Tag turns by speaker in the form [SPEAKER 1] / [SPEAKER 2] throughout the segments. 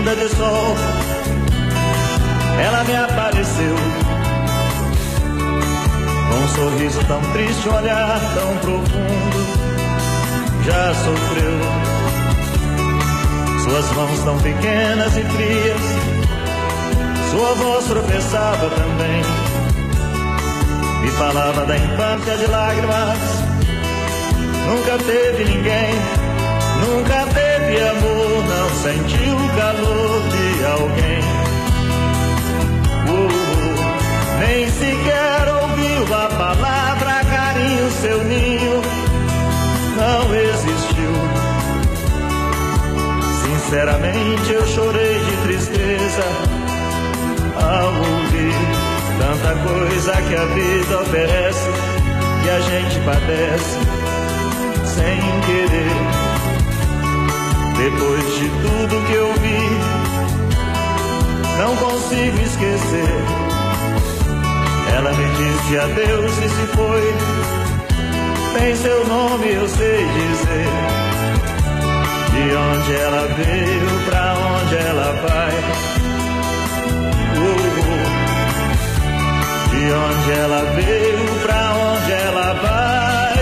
[SPEAKER 1] linda de sol, ela me apareceu, com um sorriso tão triste, um olhar tão profundo. Já sofreu, suas mãos tão pequenas e frias, sua voz tropeçava também, me falava da infância de lágrimas. Nunca teve ninguém, nunca teve amor, não sentiu o calor de alguém. Nem sequer ouviu a palavra carinho, seu ninho não existiu. Sinceramente eu chorei de tristeza ao ouvir tanta coisa que a vida oferece, que a gente padece sem querer. Depois de tudo que eu vi, não consigo esquecer. Ela me disse adeus e se foi, nem seu nome eu sei dizer. De onde ela veio, pra onde ela vai. De onde ela veio, pra onde ela vai,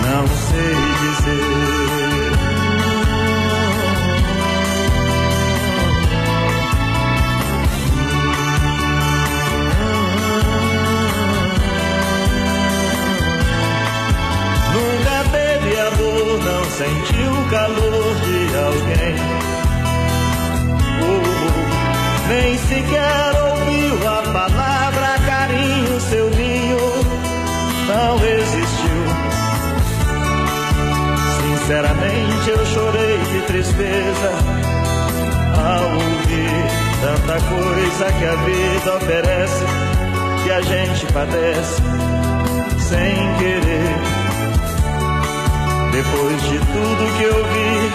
[SPEAKER 1] não sei dizer. Nunca teve amor, não sentiu o calor de alguém. Nem sequer ouviu a palavra carinho, seu ninho não existiu. Sinceramente eu chorei de tristeza ao ouvir tanta coisa que a vida oferece, que a gente padece sem querer. Depois de tudo que eu vi,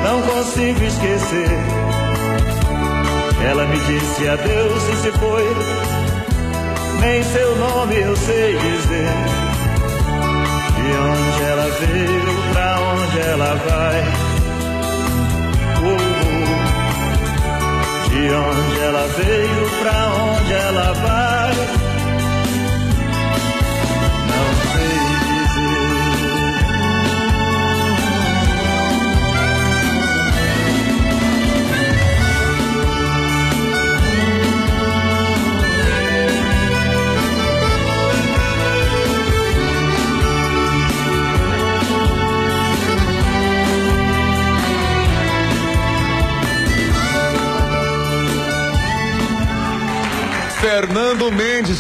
[SPEAKER 1] não consigo esquecer. Ela me disse adeus e se foi, nem seu nome eu sei dizer. De onde ela veio, pra onde ela vai. De onde ela veio, pra onde ela vai, não sei dizer.
[SPEAKER 2] Fernando Mendes.